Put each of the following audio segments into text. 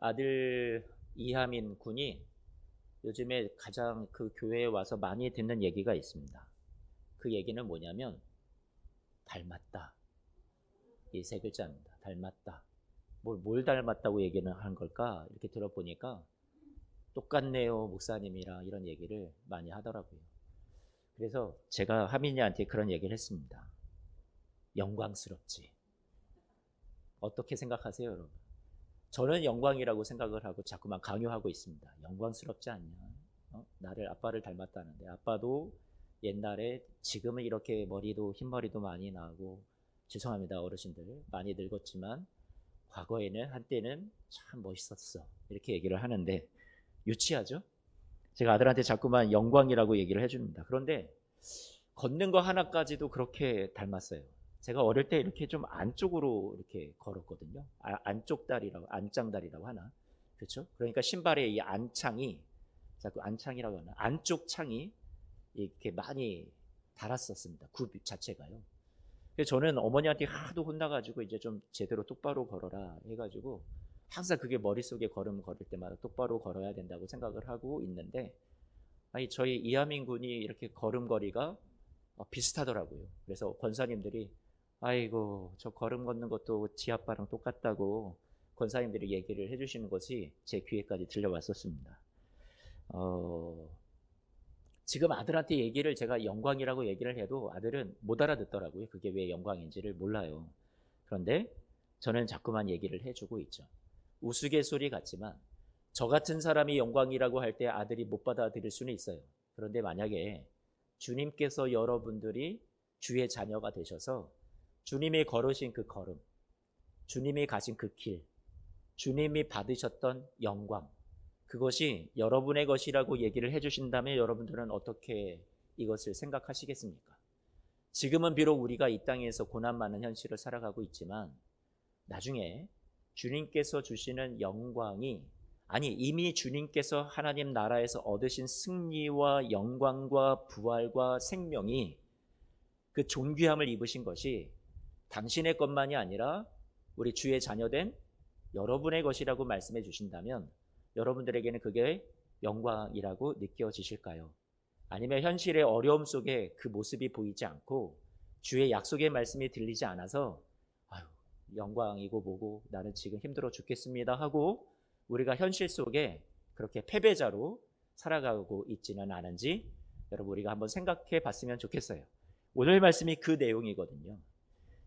아들 이하민 군이 요즘에 가장 그 교회에 와서 많이 듣는 얘기가 있습니다. 그 얘기는 뭐냐면 닮았다. 이 세 글자입니다. 닮았다. 뭘 닮았다고 얘기는 한 걸까? 이렇게 들어보니까 똑같네요, 목사님이랑 이런 얘기를 많이 하더라고요. 그래서 제가 하민이한테 그런 얘기를 했습니다. 영광스럽지. 어떻게 생각하세요, 여러분? 저는 영광이라고 생각을 하고 자꾸만 강요하고 있습니다. 영광스럽지 않냐? 나를 아빠를 닮았다는데 아빠도 옛날에 지금은 이렇게 머리도 흰머리도 많이 나고 죄송합니다 어르신들 많이 늙었지만 과거에는 한때는 참 멋있었어 이렇게 얘기를 하는데 유치하죠? 제가 아들한테 자꾸만 영광이라고 얘기를 해줍니다. 그런데 걷는 거 하나까지도 그렇게 닮았어요. 제가 어릴 때 이렇게 좀 안쪽으로 이렇게 걸었거든요. 안쪽 다리라고, 안짱다리라고 하나. 그렇죠? 그러니까 신발의 이 안창이, 자꾸 안창이라고 하나, 안쪽 창이 이렇게 많이 달았었습니다. 굽 자체가요. 그래서 저는 어머니한테 하도 혼나가지고 이제 좀 제대로 똑바로 걸어라 해가지고 항상 그게 머릿속에 걸음 걸을 때마다 똑바로 걸어야 된다고 생각을 하고 있는데 아니 저희 이하민 군이 이렇게 걸음걸이가 비슷하더라고요. 그래서 권사님들이 아이고 저 걸음 걷는 것도 지 아빠랑 똑같다고 권사님들이 얘기를 해주시는 것이 제 귀에까지 들려왔었습니다. 지금 아들한테 얘기를 제가 영광이라고 얘기를 해도 아들은 못 알아듣더라고요. 그게 왜 영광인지를 몰라요. 그런데 저는 자꾸만 얘기를 해주고 있죠. 우스갯소리 같지만 저 같은 사람이 영광이라고 할 때 아들이 못 받아들일 수는 있어요. 그런데 만약에 주님께서 여러분들이 주의 자녀가 되셔서 주님이 걸으신 그 걸음, 주님이 가신 그 길, 주님이 받으셨던 영광, 그것이 여러분의 것이라고 얘기를 해주신다면 여러분들은 어떻게 이것을 생각하시겠습니까? 지금은 비록 우리가 이 땅에서 고난 많은 현실을 살아가고 있지만 나중에 주님께서 주시는 영광이 아니 이미 주님께서 하나님 나라에서 얻으신 승리와 영광과 부활과 생명이 그 존귀함을 입으신 것이 당신의 것만이 아니라 우리 주의 자녀된 여러분의 것이라고 말씀해 주신다면 여러분들에게는 그게 영광이라고 느껴지실까요? 아니면 현실의 어려움 속에 그 모습이 보이지 않고 주의 약속의 말씀이 들리지 않아서 아유, 영광이고 뭐고 나는 지금 힘들어 죽겠습니다 하고 우리가 현실 속에 그렇게 패배자로 살아가고 있지는 않은지 여러분 우리가 한번 생각해 봤으면 좋겠어요. 오늘 말씀이 그 내용이거든요.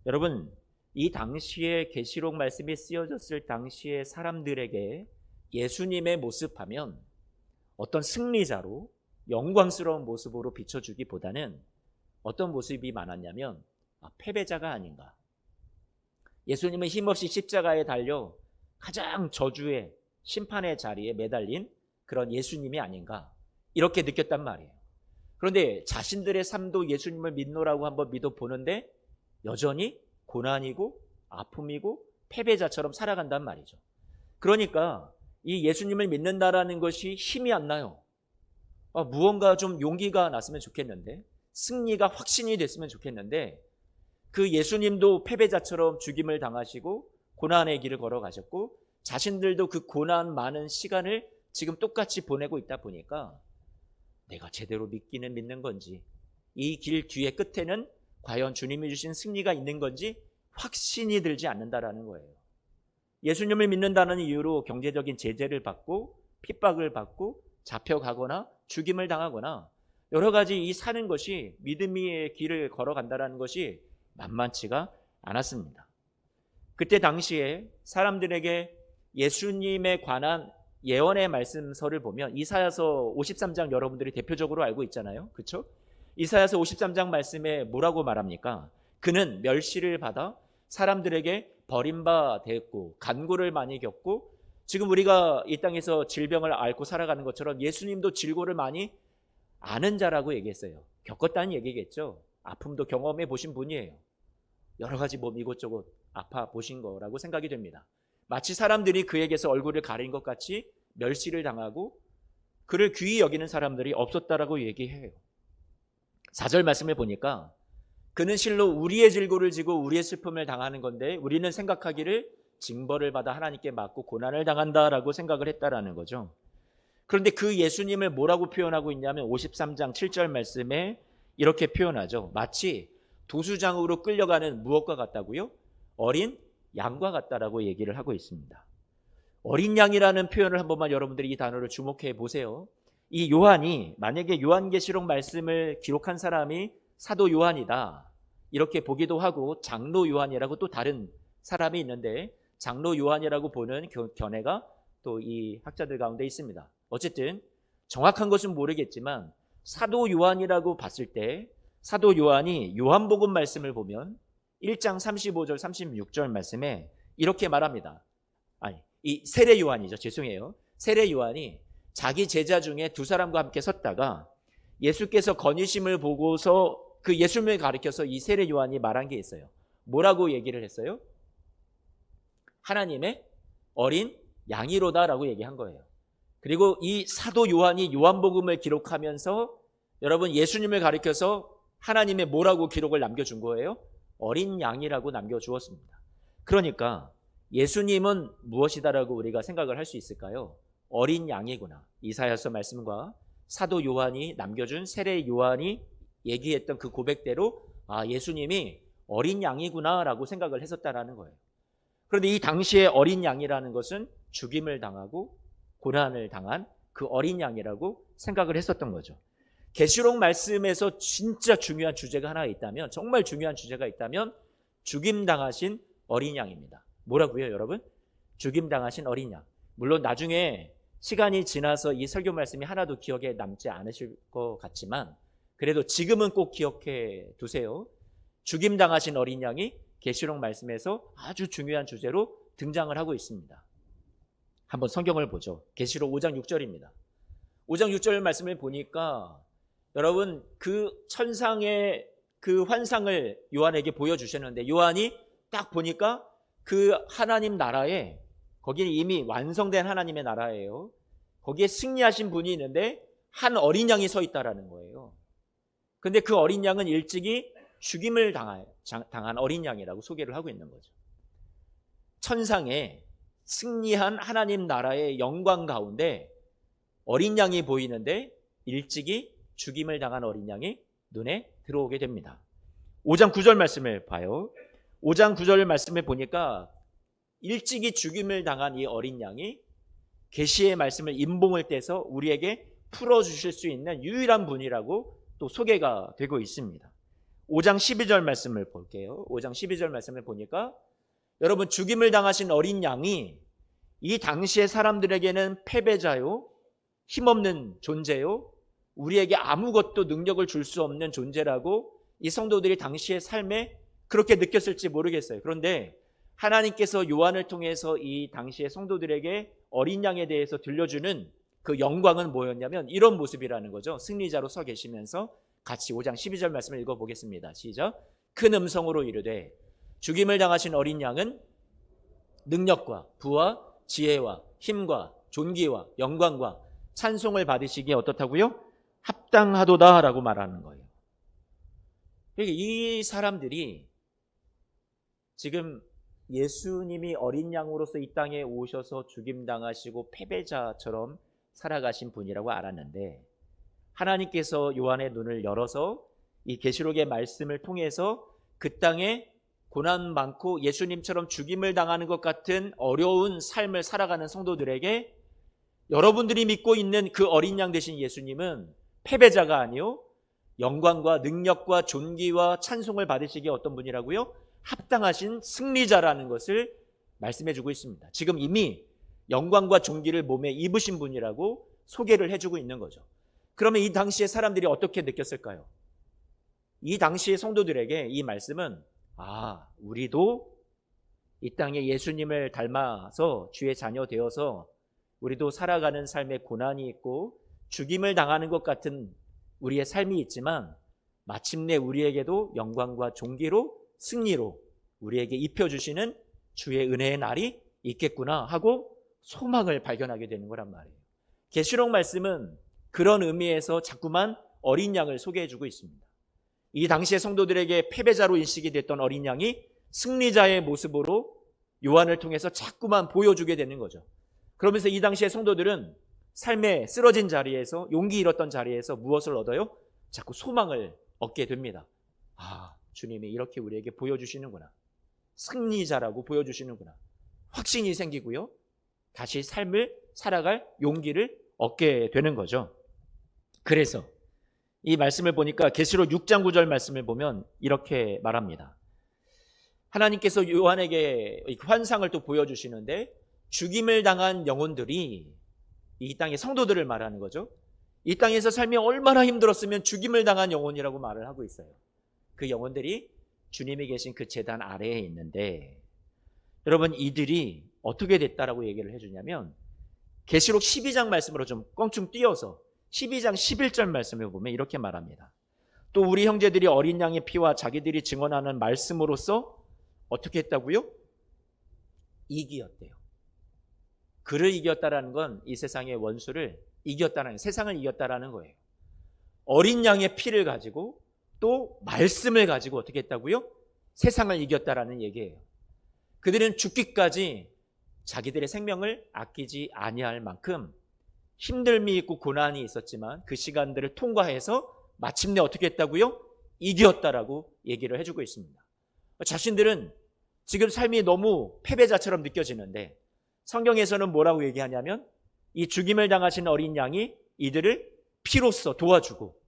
여러분 이 당시에 계시록 말씀이 쓰여졌을 당시에 사람들에게 예수님의 모습하면 어떤 승리자로 영광스러운 모습으로 비춰주기보다는 어떤 모습이 많았냐면 패배자가 아닌가. 예수님은 힘없이 십자가에 달려 가장 저주의 심판의 자리에 매달린 그런 예수님이 아닌가 이렇게 느꼈단 말이에요. 그런데 자신들의 삶도 예수님을 믿노라고 한번 믿어보는데 여전히 고난이고 아픔이고 패배자처럼 살아간단 말이죠. 그러니까 이 예수님을 믿는다라는 것이 힘이 안 나요. 무언가 좀 용기가 났으면 좋겠는데 승리가 확신이 됐으면 좋겠는데 그 예수님도 패배자처럼 죽임을 당하시고 고난의 길을 걸어가셨고 자신들도 그 고난 많은 시간을 지금 똑같이 보내고 있다 보니까 내가 제대로 믿기는 믿는 건지 이 길 뒤에 끝에는 과연 주님이 주신 승리가 있는 건지 확신이 들지 않는다라는 거예요. 예수님을 믿는다는 이유로 경제적인 제재를 받고 핍박을 받고 잡혀가거나 죽임을 당하거나 여러 가지 이 사는 것이 믿음의 길을 걸어간다는 것이 만만치가 않았습니다. 그때 당시에 사람들에게 예수님에 관한 예언의 말씀서를 보면 이사야서 53장 여러분들이 대표적으로 알고 있잖아요. 그렇죠? 이사야서 53장 말씀에 뭐라고 말합니까? 그는 멸시를 받아 사람들에게 버림바 되었고 간고를 많이 겪고 지금 우리가 이 땅에서 질병을 앓고 살아가는 것처럼 예수님도 질고를 많이 아는 자라고 얘기했어요. 겪었다는 얘기겠죠. 아픔도 경험해 보신 분이에요. 여러 가지 몸 이곳저곳 아파 보신 거라고 생각이 됩니다. 마치 사람들이 그에게서 얼굴을 가린 것 같이 멸시를 당하고 그를 귀히 여기는 사람들이 없었다라고 얘기해요. 4절 말씀을 보니까 그는 실로 우리의 질고를 지고 우리의 슬픔을 당하는 건데 우리는 생각하기를 징벌을 받아 하나님께 맞고 고난을 당한다라고 생각을 했다라는 거죠. 그런데 그 예수님을 뭐라고 표현하고 있냐면 53장 7절 말씀에 이렇게 표현하죠. 마치 도수장으로 끌려가는 무엇과 같다고요? 어린 양과 같다라고 얘기를 하고 있습니다. 어린 양이라는 표현을 한 번만 여러분들이 이 단어를 주목해 보세요. 이 요한이 만약에 요한계시록 말씀을 기록한 사람이 사도 요한이다 이렇게 보기도 하고 장로 요한이라고 또 다른 사람이 있는데 장로 요한이라고 보는 견해가 또 이 학자들 가운데 있습니다. 어쨌든 정확한 것은 모르겠지만 사도 요한이라고 봤을 때 사도 요한이 요한복음 말씀을 보면 1장 35절 36절 말씀에 이렇게 말합니다. 이 세례 요한이죠. 죄송해요. 세례 요한이 자기 제자 중에 두 사람과 함께 섰다가 예수께서 건의심을 보고서 그 예수님을 가리켜서 이 세례 요한이 말한 게 있어요. 뭐라고 얘기를 했어요? 하나님의 어린 양이로다라고 얘기한 거예요. 그리고 이 사도 요한이 요한복음을 기록하면서 여러분 예수님을 가리켜서 하나님의 뭐라고 기록을 남겨준 거예요? 어린 양이라고 남겨주었습니다. 그러니까 예수님은 무엇이다라고 우리가 생각을 할 수 있을까요? 어린 양이구나. 이사야서 말씀과 사도 요한이 남겨준 세례 요한이 얘기했던 그 고백대로 예수님이 어린 양이구나라고 생각을 했었다라는 거예요. 그런데 이 당시에 어린 양이라는 것은 죽임을 당하고 고난을 당한 그 어린 양이라고 생각을 했었던 거죠. 계시록 말씀에서 진짜 중요한 주제가 하나 있다면, 정말 중요한 주제가 있다면 죽임당하신 어린 양입니다. 뭐라고요, 여러분? 죽임당하신 어린 양. 물론 나중에 시간이 지나서 이 설교 말씀이 하나도 기억에 남지 않으실 것 같지만 그래도 지금은 꼭 기억해 두세요. 죽임당하신 어린 양이 계시록 말씀에서 아주 중요한 주제로 등장을 하고 있습니다. 한번 성경을 보죠. 계시록 5장 6절입니다. 5장 6절 말씀을 보니까 여러분 그 천상의 그 환상을 요한에게 보여주셨는데 요한이 딱 보니까 그 하나님 나라에 거기는 이미 완성된 하나님의 나라예요. 거기에 승리하신 분이 있는데 한 어린 양이 서 있다라는 거예요. 근데 그 어린 양은 일찍이 죽임을 당한 어린 양이라고 소개를 하고 있는 거죠. 천상에 승리한 하나님 나라의 영광 가운데 어린 양이 보이는데 일찍이 죽임을 당한 어린 양이 눈에 들어오게 됩니다. 5장 9절 말씀을 봐요. 5장 9절 말씀을 보니까 일찍이 죽임을 당한 이 어린 양이 계시의 말씀을 임봉을 떼서 우리에게 풀어주실 수 있는 유일한 분이라고 또 소개가 되고 있습니다. 5장 12절 말씀을 볼게요. 5장 12절 말씀을 보니까 여러분 죽임을 당하신 어린 양이 이 당시의 사람들에게는 패배자요, 힘없는 존재요, 우리에게 아무것도 능력을 줄 수 없는 존재라고 이 성도들이 당시의 삶에 그렇게 느꼈을지 모르겠어요. 그런데 하나님께서 요한을 통해서 이 당시의 성도들에게 어린 양에 대해서 들려주는 그 영광은 뭐였냐면 이런 모습이라는 거죠. 승리자로 서 계시면서 같이 5장 12절 말씀을 읽어보겠습니다. 시작. 큰 음성으로 이르되 죽임을 당하신 어린 양은 능력과 부와 지혜와 힘과 존귀와 영광과 찬송을 받으시기에 어떻다고요? 합당하도다라고 말하는 거예요. 이 사람들이 지금 예수님이 어린 양으로서 이 땅에 오셔서 죽임당하시고 패배자처럼 살아가신 분이라고 알았는데 하나님께서 요한의 눈을 열어서 이 계시록의 말씀을 통해서 그 땅에 고난 많고 예수님처럼 죽임을 당하는 것 같은 어려운 삶을 살아가는 성도들에게 여러분들이 믿고 있는 그 어린 양 되신 예수님은 패배자가 아니요 영광과 능력과 존귀와 찬송을 받으시기에 어떤 분이라고요? 합당하신 승리자라는 것을 말씀해 주고 있습니다. 지금 이미 영광과 존귀를 몸에 입으신 분이라고 소개를 해주고 있는 거죠. 그러면 이 당시에 사람들이 어떻게 느꼈을까요? 이 당시의 성도들에게 이 말씀은 우리도 이 땅에 예수님을 닮아서 주의 자녀 되어서 우리도 살아가는 삶에 고난이 있고 죽임을 당하는 것 같은 우리의 삶이 있지만 마침내 우리에게도 영광과 존귀로 승리로 우리에게 입혀주시는 주의 은혜의 날이 있겠구나 하고 소망을 발견하게 되는 거란 말이에요. 계시록 말씀은 그런 의미에서 자꾸만 어린 양을 소개해주고 있습니다. 이 당시의 성도들에게 패배자로 인식이 됐던 어린 양이 승리자의 모습으로 요한을 통해서 자꾸만 보여주게 되는 거죠. 그러면서 이 당시의 성도들은 삶에 쓰러진 자리에서, 용기 잃었던 자리에서 무엇을 얻어요? 자꾸 소망을 얻게 됩니다. 아, 주님이 이렇게 우리에게 보여주시는구나. 승리자라고 보여주시는구나. 확신이 생기고요. 다시 삶을 살아갈 용기를 얻게 되는 거죠. 그래서 이 말씀을 보니까 계시록 6장 9절 말씀을 보면 이렇게 말합니다. 하나님께서 요한에게 환상을 또 보여주시는데, 죽임을 당한 영혼들이, 이 땅의 성도들을 말하는 거죠. 이 땅에서 삶이 얼마나 힘들었으면 죽임을 당한 영혼이라고 말을 하고 있어요. 그 영혼들이 주님이 계신 그 제단 아래에 있는데, 여러분, 이들이 어떻게 됐다라고 얘기를 해주냐면, 계시록 12장 말씀으로 좀 껑충 띄어서 12장 11절 말씀을 보면 이렇게 말합니다. 또 우리 형제들이 어린 양의 피와 자기들이 증언하는 말씀으로써 어떻게 했다고요? 이기었대요. 그를 이겼다라는 건 이 세상의 원수를 이겼다는, 세상을 이겼다라는 거예요. 어린 양의 피를 가지고 또 말씀을 가지고 어떻게 했다고요? 세상을 이겼다라는 얘기예요. 그들은 죽기까지 자기들의 생명을 아끼지 아니할 만큼 힘듦이 있고 고난이 있었지만 그 시간들을 통과해서 마침내 어떻게 했다고요? 이겼다라고 얘기를 해주고 있습니다. 자신들은 지금 삶이 너무 패배자처럼 느껴지는데, 성경에서는 뭐라고 얘기하냐면, 이 죽임을 당하신 어린 양이 이들을 피로써 도와주고,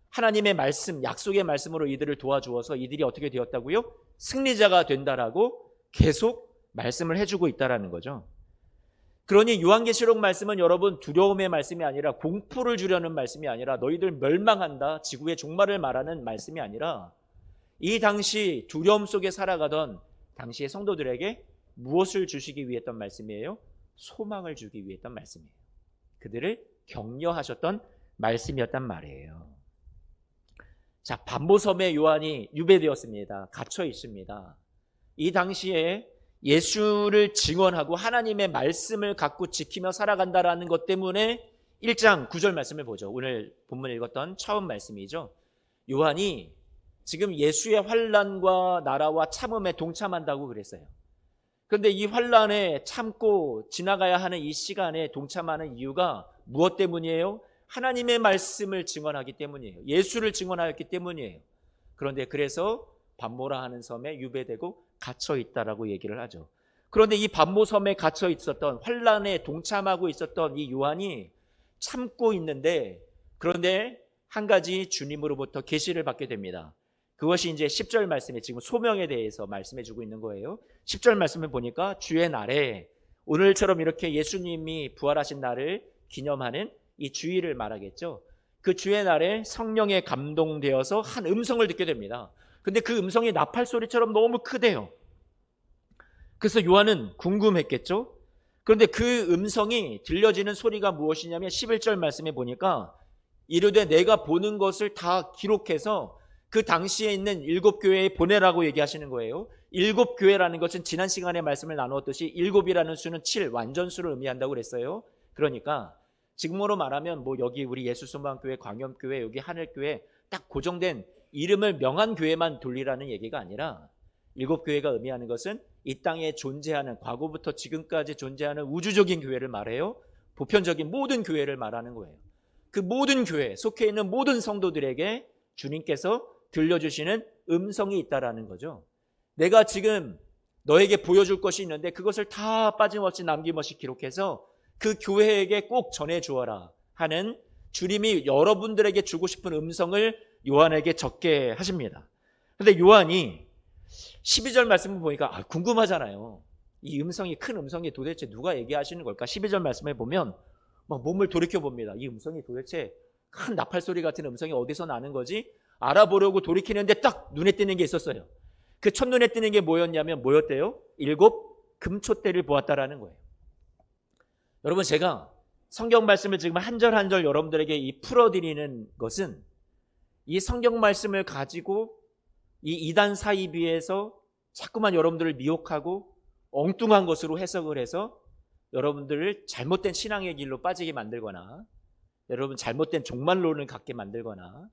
하나님의 말씀, 약속의 말씀으로 이들을 도와주어서 이들이 어떻게 되었다고요? 승리자가 된다라고 계속 말씀을 해주고 있다라는 거죠. 그러니 요한계시록 말씀은 여러분 두려움의 말씀이 아니라, 공포를 주려는 말씀이 아니라, 너희들 멸망한다, 지구의 종말을 말하는 말씀이 아니라, 이 당시 두려움 속에 살아가던 당시의 성도들에게 무엇을 주시기 위해 했던 말씀이에요? 소망을 주기 위해 했던 말씀이에요. 그들을 격려하셨던 말씀이었단 말이에요. 자, 반모섬에 요한이 유배되었습니다. 갇혀 있습니다. 이 당시에 예수를 증언하고 하나님의 말씀을 갖고 지키며 살아간다라는 것 때문에 1장 9절 말씀을 보죠. 오늘 본문 읽었던 처음 말씀이죠. 요한이 지금 예수의 환난과 나라와 참음에 동참한다고 그랬어요. 그런데 이 환난에 참고 지나가야 하는 이 시간에 동참하는 이유가 무엇 때문이에요? 하나님의 말씀을 증언하기 때문이에요. 예수를 증언하였기 때문이에요. 그런데 그래서 반모라 하는 섬에 유배되고 갇혀 있다라고 얘기를 하죠. 그런데 이 반모 섬에 갇혀 있었던, 환난에 동참하고 있었던 이 요한이 참고 있는데, 그런데 한 가지 주님으로부터 계시를 받게 됩니다. 그것이 이제 10절 말씀에 지금 소명에 대해서 말씀해 주고 있는 거예요. 10절 말씀을 보니까 주의 날에, 오늘처럼 이렇게 예수님이 부활하신 날을 기념하는 이 주일을 말하겠죠. 그 주의 날에 성령에 감동되어서 한 음성을 듣게 됩니다. 근데 그 음성이 나팔 소리처럼 너무 크대요. 그래서 요한은 궁금했겠죠. 그런데 그 음성이 들려지는 소리가 무엇이냐면 11절 말씀에 보니까 이르되 내가 보는 것을 다 기록해서 그 당시에 있는 7교회에 보내라고 얘기하시는 거예요. 7교회라는 것은 지난 시간에 말씀을 나누었듯이 7이라는 수는 7, 완전수를 의미한다고 그랬어요. 그러니까 지금으로 말하면 뭐 여기 우리 예수소망교회, 광염교회, 여기 하늘교회 딱 고정된 이름을 명한 교회만 돌리라는 얘기가 아니라 7교회가 의미하는 것은 이 땅에 존재하는, 과거부터 지금까지 존재하는 우주적인 교회를 말해요. 보편적인 모든 교회를 말하는 거예요. 그 모든 교회, 속해 있는 모든 성도들에게 주님께서 들려주시는 음성이 있다라는 거죠. 내가 지금 너에게 보여줄 것이 있는데 그것을 다 빠짐없이 남김없이 기록해서 그 교회에게 꼭 전해주어라 하는 주님이 여러분들에게 주고 싶은 음성을 요한에게 적게 하십니다. 그런데 요한이 12절 말씀을 보니까 궁금하잖아요. 이 음성이, 큰 음성이 도대체 누가 얘기하시는 걸까? 12절 말씀을 보면 막 몸을 돌이켜봅니다. 이 음성이 도대체, 큰 나팔 소리 같은 음성이 어디서 나는 거지? 알아보려고 돌이키는데 딱 눈에 띄는 게 있었어요. 그 첫눈에 띄는 게 뭐였대요? 7 금촛대를 보았다라는 거예요. 여러분, 제가 성경 말씀을 지금 한 절 한 절 여러분들에게 풀어드리는 것은 이 성경 말씀을 가지고 이 이단 사이비에서 자꾸만 여러분들을 미혹하고 엉뚱한 것으로 해석을 해서 여러분들을 잘못된 신앙의 길로 빠지게 만들거나, 여러분 잘못된 종말론을 갖게 만들거나,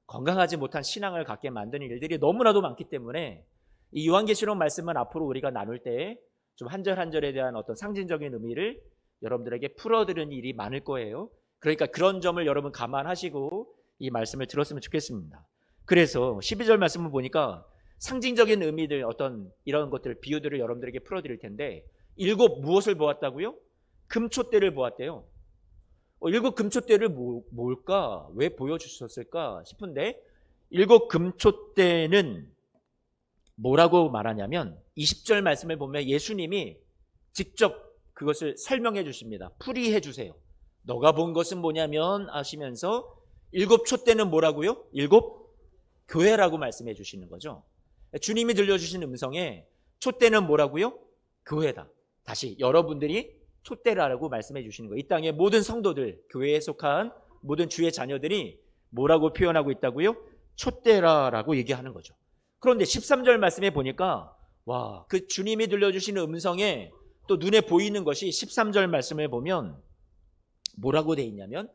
건강하지 못한 신앙을 갖게 만드는 일들이 너무나도 많기 때문에 이 요한계시록 말씀은 앞으로 우리가 나눌 때 좀 한 절 한 절에 대한 어떤 상징적인 의미를 여러분들에게 풀어드리는 일이 많을 거예요. 그러니까 그런 점을 여러분 감안하시고 이 말씀을 들었으면 좋겠습니다. 그래서 12절 말씀을 보니까 상징적인 의미들 어떤 이런 것들 비유들을 여러분들에게 풀어드릴 텐데 일곱 무엇을 보았다고요? 금촛대를 보았대요. 일곱 금촛대를 뭘까? 왜 보여주셨을까 싶은데 일곱 금촛대는 뭐라고 말하냐면 20절 말씀을 보면 예수님이 직접 그것을 설명해 주십니다. 풀이해 주세요. 너가 본 것은 뭐냐면 하시면서 일곱 촛대는 뭐라고요? 일곱 교회라고 말씀해 주시는 거죠. 주님이 들려주신 음성에 촛대는 뭐라고요? 교회다. 다시 여러분들이 촛대라고 말씀해 주시는 거예요. 이 땅의 모든 성도들, 교회에 속한 모든 주의 자녀들이 뭐라고 표현하고 있다고요? 촛대라라고 얘기하는 거죠. 그런데 13절 말씀에 보니까 와, 그 주님이 들려주시는 음성에 또 눈에 보이는 것이 13절 말씀을 보면 뭐라고 돼 있냐면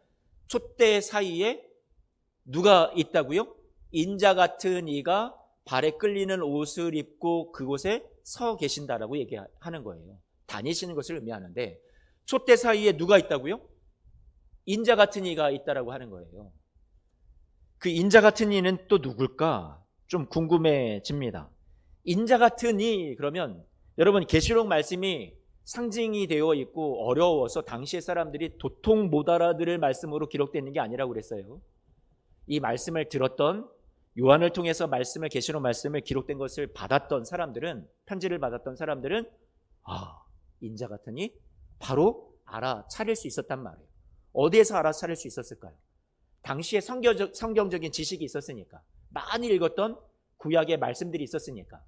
촛대 사이에 누가 있다고요? 인자 같은 이가 발에 끌리는 옷을 입고 그곳에 서 계신다라고 얘기하는 거예요. 다니시는 것을 의미하는데 촛대 사이에 누가 있다고요? 인자 같은 이가 있다라고 하는 거예요. 그 인자 같은 이는 또 누굴까? 좀 궁금해집니다. 인자 같은 이 그러면 여러분 계시록 말씀이 상징이 되어 있고 어려워서 당시의 사람들이 도통 못 알아들을 말씀으로 기록되어 있는 게 아니라고 그랬어요. 이 말씀을 들었던 요한을 통해서 말씀을 계시록 말씀을 기록된 것을 받았던 사람들은 편지를 받았던 사람들은 인자 같으니 바로 알아차릴 수 있었단 말이에요. 어디에서 알아차릴 수 있었을까요? 당시에 성경적인 지식이 있었으니까 많이 읽었던 구약의 말씀들이 있었으니까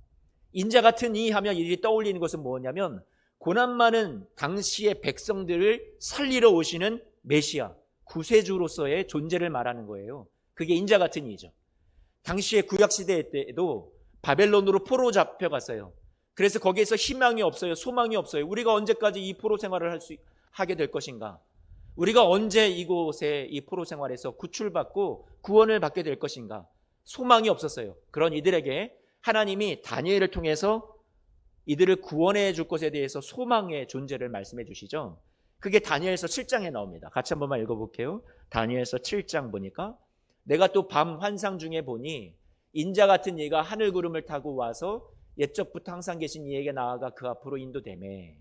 인자 같은 이 하면 이들이 떠올리는 것은 뭐냐면 고난 많은 당시의 백성들을 살리러 오시는 메시아 구세주로서의 존재를 말하는 거예요. 그게 인자 같은 이죠. 당시의 구약시대 때에도 바벨론으로 포로 잡혀갔어요. 그래서 거기에서 희망이 없어요. 소망이 없어요. 우리가 언제까지 이 포로 생활을 하게 될 것인가? 우리가 언제 이곳에 이 포로 생활에서 구출받고 구원을 받게 될 것인가? 소망이 없었어요. 그런 이들에게 하나님이 다니엘을 통해서 이들을 구원해 줄 것에 대해서 소망의 존재를 말씀해 주시죠. 그게 다니엘서 7장에 나옵니다. 같이 한 번만 읽어볼게요. 다니엘서 7장 보니까 내가 또 밤 환상 중에 보니 인자 같은 이가 하늘 구름을 타고 와서 옛적부터 항상 계신 이에게 나아가 그 앞으로 인도되매.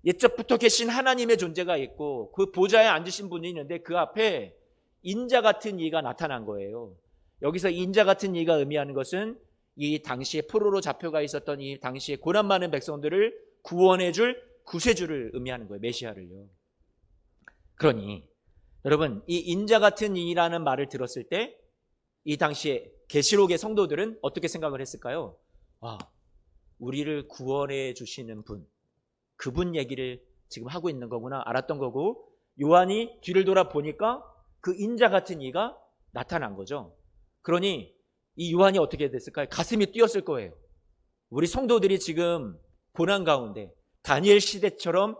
옛적부터 계신 하나님의 존재가 있고 그 보좌에 앉으신 분이 있는데 그 앞에 인자 같은 이가 나타난 거예요. 여기서 인자 같은 이가 의미하는 것은 이 당시에 포로로 잡혀가 있었던 이 당시에 고난 많은 백성들을 구원해 줄 구세주를 의미하는 거예요. 메시아를요. 그러니 여러분 이 인자 같은 이라는 말을 들었을 때 이 당시에 계시록의 성도들은 어떻게 생각을 했을까요? 우리를 구원해 주시는 분, 그분 얘기를 지금 하고 있는 거구나 알았던 거고 요한이 뒤를 돌아보니까 그 인자 같은 이가 나타난 거죠. 그러니 이 요한이 어떻게 됐을까요? 가슴이 뛰었을 거예요. 우리 성도들이 지금 고난 가운데 다니엘 시대처럼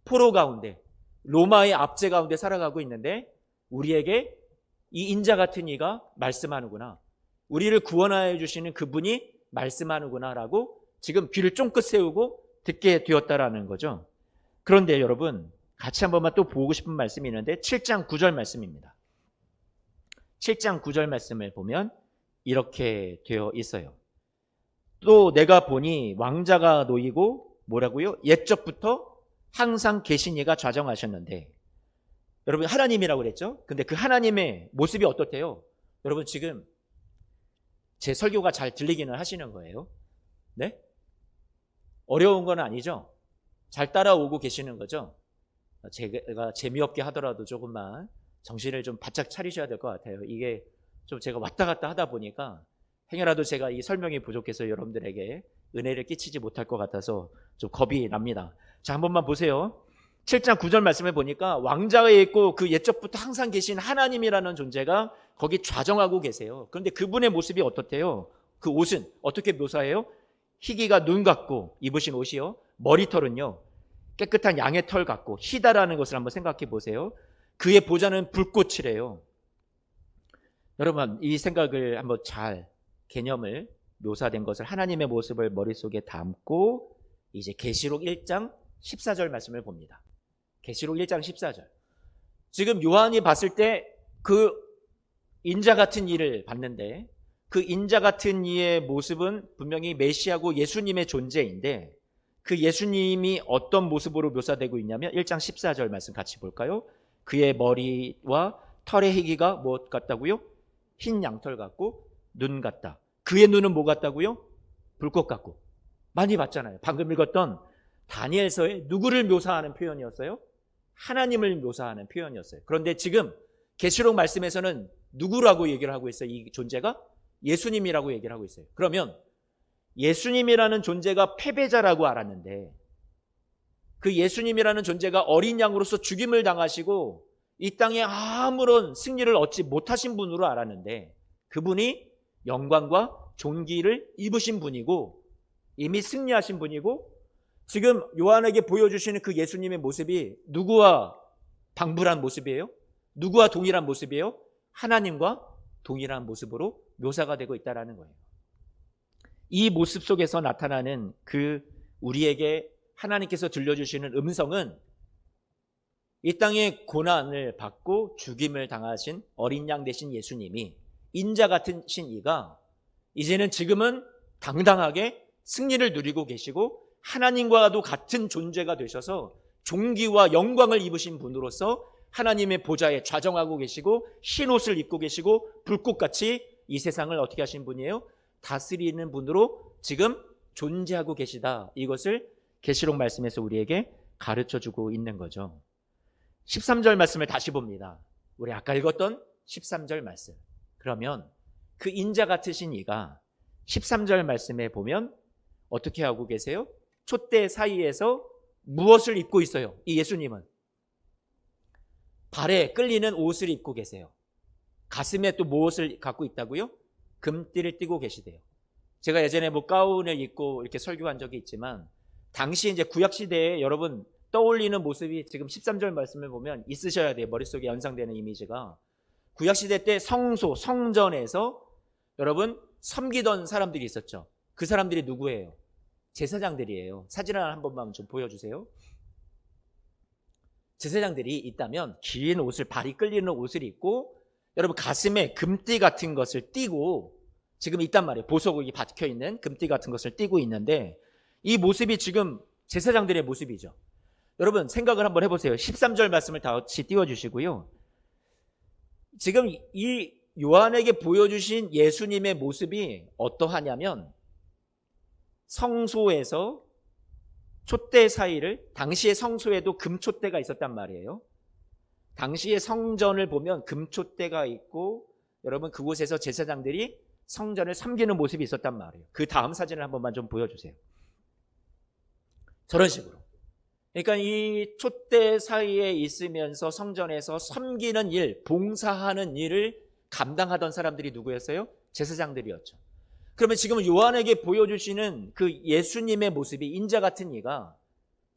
포로 가운데 로마의 압제 가운데 살아가고 있는데 우리에게 이 인자 같은 이가 말씀하는구나. 우리를 구원하여 주시는 그분이 말씀하는구나라고 지금 귀를 쫑긋 세우고 듣게 되었다라는 거죠. 그런데 여러분 같이 한 번만 또 보고 싶은 말씀이 있는데 7장 9절 말씀입니다. 7장 9절 말씀을 보면 이렇게 되어 있어요. 또 내가 보니 왕자가 놓이고 뭐라고요? 옛적부터 항상 계신 이가 좌정하셨는데 여러분 하나님이라고 그랬죠? 근데 그 하나님의 모습이 어떻대요? 여러분 지금 제 설교가 잘 들리기는 하시는 거예요. 네? 어려운 건 아니죠? 잘 따라오고 계시는 거죠? 제가 재미없게 하더라도 조금만 정신을 좀 바짝 차리셔야 될 것 같아요. 이게 좀 제가 왔다 갔다 하다 보니까 행여라도 제가 이 설명이 부족해서 여러분들에게 은혜를 끼치지 못할 것 같아서 좀 겁이 납니다. 자, 한 번만 보세요. 7장 9절 말씀해 보니까 왕자에 있고 그 옛적부터 항상 계신 하나님이라는 존재가 거기 좌정하고 계세요. 그런데 그분의 모습이 어떻대요? 그 옷은 어떻게 묘사해요? 희기가 눈 같고 입으신 옷이요. 머리털은요. 깨끗한 양의 털 같고 희다라는 것을 한번 생각해 보세요. 그의 보좌는 불꽃이래요. 여러분 이 생각을 한번 잘 개념을 묘사된 것을 하나님의 모습을 머릿속에 담고 이제 계시록 1장 14절 말씀을 봅니다. 계시록 1장 14절. 지금 요한이 봤을 때 그 인자 같은 이를 봤는데 그 인자 같은 이의 모습은 분명히 메시아고 예수님의 존재인데 그 예수님이 어떤 모습으로 묘사되고 있냐면 1장 14절 말씀 같이 볼까요? 그의 머리와 털의 희기가 무엇 같다고요? 흰 양털 같고 눈 같다. 그의 눈은 뭐 같다고요? 불꽃 같고. 많이 봤잖아요. 방금 읽었던 다니엘서에 누구를 묘사하는 표현이었어요? 하나님을 묘사하는 표현이었어요. 그런데 지금 계시록 말씀에서는 누구라고 얘기를 하고 있어요? 이 존재가? 예수님이라고 얘기를 하고 있어요. 그러면 예수님이라는 존재가 패배자라고 알았는데 그 예수님이라는 존재가 어린 양으로서 죽임을 당하시고 이 땅에 아무런 승리를 얻지 못하신 분으로 알았는데 그분이 영광과 존귀를 입으신 분이고 이미 승리하신 분이고 지금 요한에게 보여주시는 그 예수님의 모습이 누구와 방불한 모습이에요? 누구와 동일한 모습이에요? 하나님과 동일한 모습으로 묘사가 되고 있다는 거예요. 이 모습 속에서 나타나는 그 우리에게 하나님께서 들려주시는 음성은 이 땅에 고난을 받고 죽임을 당하신 어린 양 되신 예수님이 인자 같은 이가 이제는 지금은 당당하게 승리를 누리고 계시고 하나님과도 같은 존재가 되셔서 존귀와 영광을 입으신 분으로서 하나님의 보좌에 좌정하고 계시고 흰 옷을 입고 계시고 불꽃같이 이 세상을 어떻게 하신 분이에요? 다스리는 분으로 지금 존재하고 계시다. 이것을 계시록 말씀에서 우리에게 가르쳐주고 있는 거죠. 13절 말씀을 다시 봅니다. 우리 아까 읽었던 13절 말씀. 그러면 그 인자 같으신 이가 13절 말씀에 보면 어떻게 하고 계세요? 촛대 사이에서 무엇을 입고 있어요? 이 예수님은 발에 끌리는 옷을 입고 계세요. 가슴에 또 무엇을 갖고 있다고요? 금띠를 띠고 계시대요. 제가 예전에 뭐 가운을 입고 이렇게 설교한 적이 있지만 당시 이제 구약 시대에 여러분 떠올리는 모습이 지금 13절 말씀을 보면 있으셔야 돼요. 머릿속에 연상되는 이미지가. 구약 시대 때 성소, 성전에서 여러분 섬기던 사람들이 있었죠. 그 사람들이 누구예요? 제사장들이에요. 사진을 한 번만 좀 보여주세요. 제사장들이 있다면 긴 옷을, 발이 끌리는 옷을 입고 여러분 가슴에 금띠 같은 것을 띠고 지금 있단 말이에요. 보석이 박혀있는 금띠 같은 것을 띠고 있는데 이 모습이 지금 제사장들의 모습이죠. 여러분 생각을 한번 해보세요. 13절 말씀을 다시 띄워주시고요. 지금 이 요한에게 보여주신 예수님의 모습이 어떠하냐면 성소에서 촛대 사이를, 당시의 성소에도 금촛대가 있었단 말이에요. 당시의 성전을 보면 금촛대가 있고 여러분 그곳에서 제사장들이 성전을 섬기는 모습이 있었단 말이에요. 그 다음 사진을 한 번만 좀 보여주세요. 저런 식으로. 그러니까 이 촛대 사이에 있으면서 성전에서 섬기는 일, 봉사하는 일을 감당하던 사람들이 누구였어요? 제사장들이었죠. 그러면 지금 요한에게 보여주시는 그 예수님의 모습이 인자 같은 이가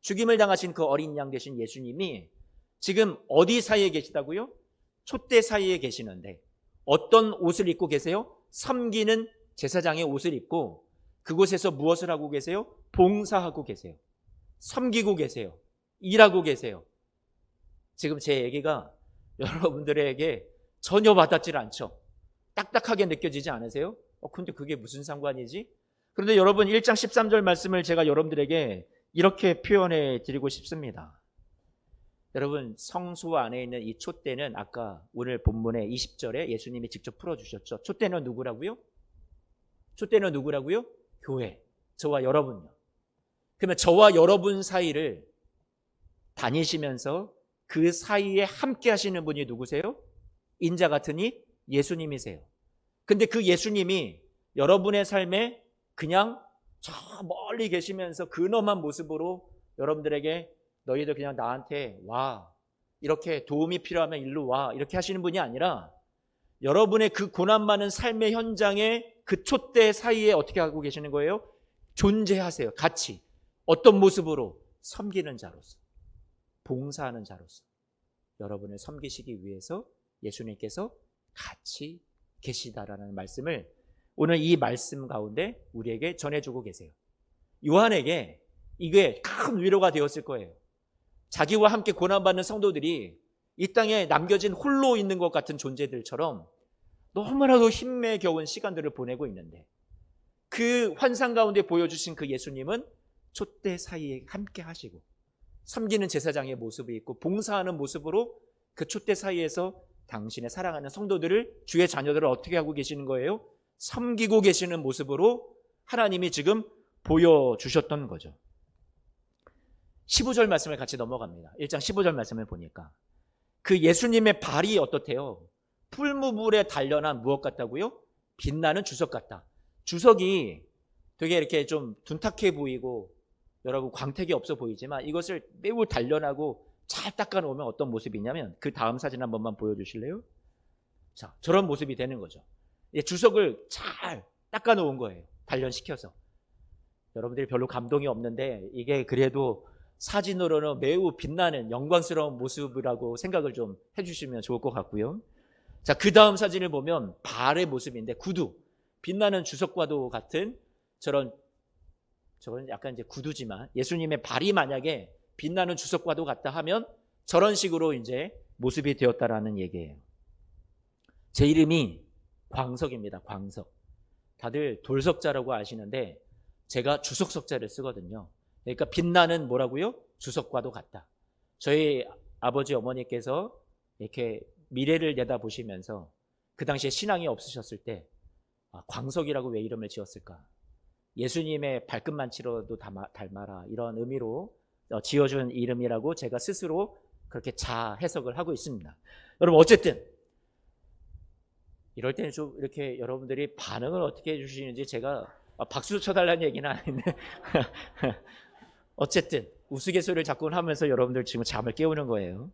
죽임을 당하신 그 어린 양 되신 예수님이 지금 어디 사이에 계시다고요? 촛대 사이에 계시는데 어떤 옷을 입고 계세요? 섬기는 제사장의 옷을 입고 그곳에서 무엇을 하고 계세요? 봉사하고 계세요. 섬기고 계세요. 일하고 계세요. 지금 제 얘기가 여러분들에게 전혀 와닿질 않죠. 딱딱하게 느껴지지 않으세요? 근데 그게 무슨 상관이지? 그런데 여러분 1장 13절 말씀을 제가 여러분들에게 이렇게 표현해 드리고 싶습니다. 여러분 성소 안에 있는 이 촛대는 아까 오늘 본문의 20절에 예수님이 직접 풀어주셨죠. 촛대는 누구라고요? 촛대는 누구라고요? 교회, 저와 여러분요. 그러면 저와 여러분 사이를 다니시면서 그 사이에 함께 하시는 분이 누구세요? 인자 같으니 예수님이세요. 근데 그 예수님이 여러분의 삶에 그냥 저 멀리 계시면서 근엄한 모습으로 여러분들에게 너희들 그냥 나한테 와, 이렇게 도움이 필요하면 일로 와, 이렇게 하시는 분이 아니라 여러분의 그 고난 많은 삶의 현장에 그 촛대 사이에 어떻게 하고 계시는 거예요? 존재하세요. 같이. 어떤 모습으로? 섬기는 자로서, 봉사하는 자로서 여러분을 섬기시기 위해서 예수님께서 같이 계시다라는 말씀을 오늘 이 말씀 가운데 우리에게 전해주고 계세요. 요한에게 이게 큰 위로가 되었을 거예요. 자기와 함께 고난받는 성도들이 이 땅에 남겨진 홀로 있는 것 같은 존재들처럼 너무나도 힘에 겨운 시간들을 보내고 있는데, 그 환상 가운데 보여주신 그 예수님은 촛대 사이에 함께 하시고 섬기는 제사장의 모습이 있고 봉사하는 모습으로 그 촛대 사이에서 당신의 사랑하는 성도들을, 주의 자녀들을 어떻게 하고 계시는 거예요? 섬기고 계시는 모습으로 하나님이 지금 보여주셨던 거죠. 15절 말씀을 같이 넘어갑니다. 1장 15절 말씀을 보니까 그 예수님의 발이 어떻대요? 풀무불에 단련한 무엇 같다고요? 빛나는 주석 같다. 주석이 되게 이렇게 좀 둔탁해 보이고 여러분 광택이 없어 보이지만 이것을 매우 단련하고 잘 닦아놓으면 어떤 모습이냐면, 그 다음 사진 한 번만 보여주실래요? 자, 저런 모습이 되는 거죠. 주석을 잘 닦아놓은 거예요. 단련시켜서. 여러분들이 별로 감동이 없는데 이게 그래도 사진으로는 매우 빛나는 영광스러운 모습이라고 생각을 좀 해주시면 좋을 것 같고요. 자, 그 다음 사진을 보면 발의 모습인데, 구두, 빛나는 주석과도 같은 저건 약간 이제 구두지만 예수님의 발이 만약에 빛나는 주석과도 같다 하면 저런 식으로 이제 모습이 되었다라는 얘기예요. 제 이름이 광석입니다. 광석. 다들 돌석자라고 아시는데 제가 주석석자를 쓰거든요. 그러니까 빛나는 뭐라고요? 주석과도 같다. 저희 아버지 어머니께서 이렇게 미래를 내다보시면서 그 당시에 신앙이 없으셨을 때 광석이라고 왜 이름을 지었을까? 예수님의 발끝만치로도 닮아라, 이런 의미로 지어준 이름이라고 제가 스스로 그렇게 해석을 하고 있습니다. 여러분, 어쨌든 이럴 때는 좀 이렇게 여러분들이 반응을 어떻게 해주시는지, 제가 박수 쳐달라는 얘기는 아닌데 어쨌든 우스갯소리를 자꾸 하면서 여러분들 지금 잠을 깨우는 거예요.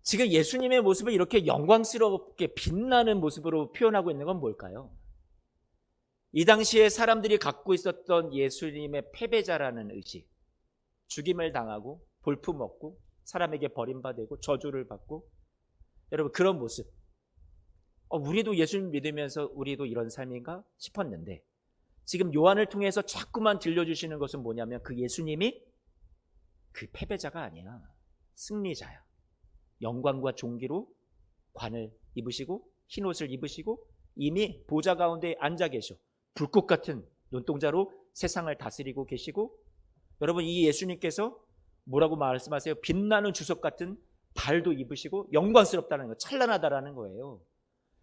지금 예수님의 모습을 이렇게 영광스럽게 빛나는 모습으로 표현하고 있는 건 뭘까요? 이 당시에 사람들이 갖고 있었던 예수님의 패배자라는 의식, 죽임을 당하고 볼품없고 사람에게 버림받고 저주를 받고, 여러분 그런 모습, 우리도 예수님 믿으면서 우리도 이런 삶인가 싶었는데, 지금 요한을 통해서 자꾸만 들려주시는 것은 뭐냐면, 그 예수님이 그 패배자가 아니야, 승리자야. 영광과 존귀로 관을 입으시고 흰옷을 입으시고 이미 보좌 가운데 앉아 계셔 불꽃 같은 눈동자로 세상을 다스리고 계시고, 여러분 이 예수님께서 뭐라고 말씀하세요? 빛나는 주석 같은 발도 입으시고 영광스럽다는 거, 찬란하다라는 거예요.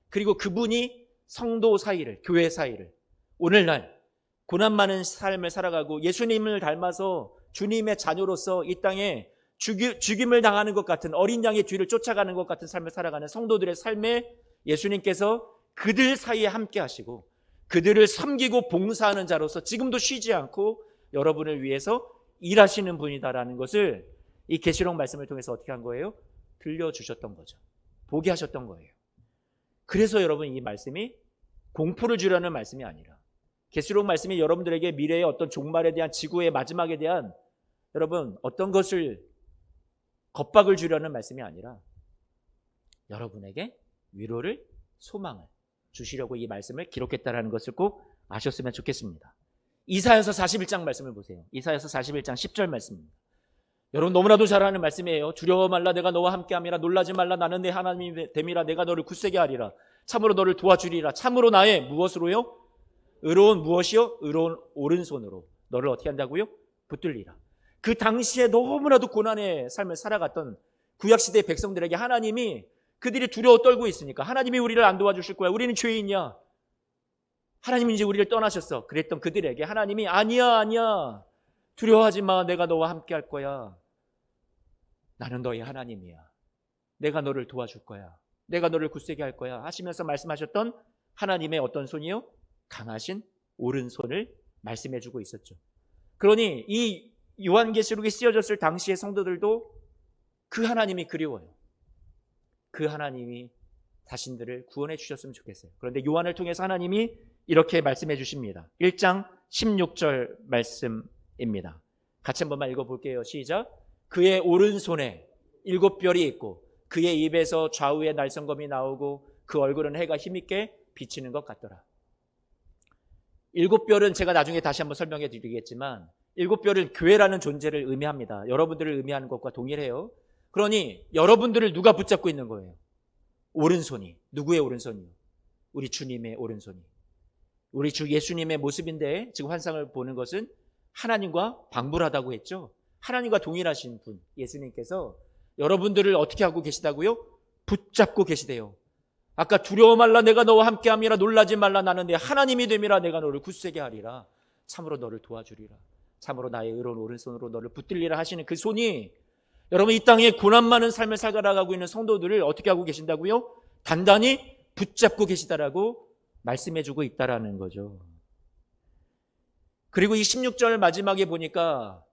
그리고 그분이 성도 사이를, 교회 사이를 오늘날 고난 많은 삶을 살아가고 예수님을 닮아서 주님의 자녀로서 이 땅에 죽임을 당하는 것 같은, 어린 양의 뒤를 쫓아가는 것 같은 삶을 살아가는 성도들의 삶에 예수님께서 그들 사이에 함께 하시고 그들을 섬기고 봉사하는 자로서 지금도 쉬지 않고 여러분을 위해서 일하시는 분이다라는 것을 이 계시록 말씀을 통해서 어떻게 한 거예요? 들려주셨던 거죠. 보게 하셨던 거예요. 그래서 여러분 이 말씀이 공포를 주려는 말씀이 아니라, 계시록 말씀이 여러분들에게 미래의 어떤 종말에 대한, 지구의 마지막에 대한 여러분 어떤 것을 겁박을 주려는 말씀이 아니라 여러분에게 위로를, 소망을 주시려고 이 말씀을 기록했다라는 것을 꼭 아셨으면 좋겠습니다. 이사야서 41장 말씀을 보세요. 이사야서 41장 10절 말씀입니다. 여러분 너무나도 잘 아는 말씀이에요. 두려워 말라, 내가 너와 함께함이라. 놀라지 말라, 나는 내 하나님이 됨이라. 내가 너를 굳세게 하리라. 참으로 너를 도와주리라. 참으로 나의 무엇으로요? 의로운 무엇이요? 의로운 오른손으로 너를 어떻게 한다고요? 붙들리라. 그 당시에 너무나도 고난의 삶을 살아갔던 구약시대의 백성들에게 하나님이, 그들이 두려워 떨고 있으니까 하나님이 우리를 안 도와주실 거야, 우리는 죄인이야, 하나님이 이제 우리를 떠나셨어, 그랬던 그들에게 하나님이 아니야 두려워하지 마, 내가 너와 함께 할 거야, 나는 너의 하나님이야, 내가 너를 도와줄 거야, 내가 너를 굳세게 할 거야 하시면서 말씀하셨던 하나님의 어떤 손이요? 강하신 오른손을 말씀해 주고 있었죠. 그러니 이 요한계시록이 쓰여졌을 당시의 성도들도 그 하나님이 그리워요. 그 하나님이 자신들을 구원해 주셨으면 좋겠어요. 그런데 요한을 통해서 하나님이 이렇게 말씀해 주십니다. 1장 16절 말씀입니다. 같이 한 번만 읽어볼게요. 시작. 그의 오른손에 7별이 있고 그의 입에서 좌우에 날성검이 나오고 그 얼굴은 해가 힘있게 비치는 것 같더라. 일곱 별은 제가 나중에 다시 한번 설명해 드리겠지만 일곱 별은 교회라는 존재를 의미합니다. 여러분들을 의미하는 것과 동일해요. 그러니 여러분들을 누가 붙잡고 있는 거예요? 오른손이. 누구의 오른손이요? 우리 주님의 오른손이. 우리 주 예수님의 모습인데 지금 환상을 보는 것은 하나님과 방불하다고 했죠. 하나님과 동일하신 분 예수님께서 여러분들을 어떻게 하고 계시다고요? 붙잡고 계시대요. 아까 두려워 말라 내가 너와 함께함이라 놀라지 말라 나는 내 하나님이 됨이라 내가 너를 굳세게 하리라. 참으로 너를 도와주리라. 참으로 나의 의로운 오른손으로 너를 붙들리라 하시는 그 손이 여러분 이 땅에 고난 많은 삶을 살아가고 있는 성도들을 어떻게 하고 계신다고요? 단단히 붙잡고 계시다라고 말씀해주고 있다라는 거죠. 그리고 이 16절 마지막에 보니까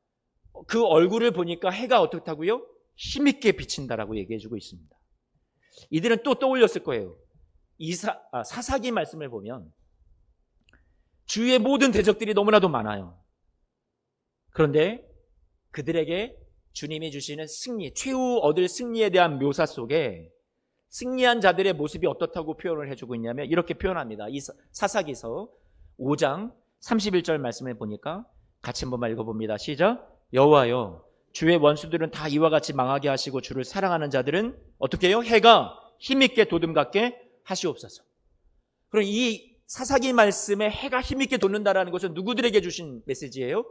그 얼굴을 보니까 해가 어떻다고요? 힘있게 비친다라고 얘기해주고 있습니다. 이들은 또 떠올렸을 거예요. 사사기 말씀을 보면 주위의 모든 대적들이 너무나도 많아요. 그런데 그들에게 주님이 주시는 승리, 최후 얻을 승리에 대한 묘사 속에 승리한 자들의 모습이 어떻다고 표현을 해주고 있냐면 이렇게 표현합니다. 이 사사기서 5장 31절 말씀을 보니까 같이 한번만 읽어봅니다. 시작. 여호와여 주의 원수들은 다 이와 같이 망하게 하시고 주를 사랑하는 자들은 어떻게 해요? 해가 힘있게 도듬갑게 하시옵소서. 그럼 이 사사기 말씀에 해가 힘있게 돋는다라는 것은 누구들에게 주신 메시지예요?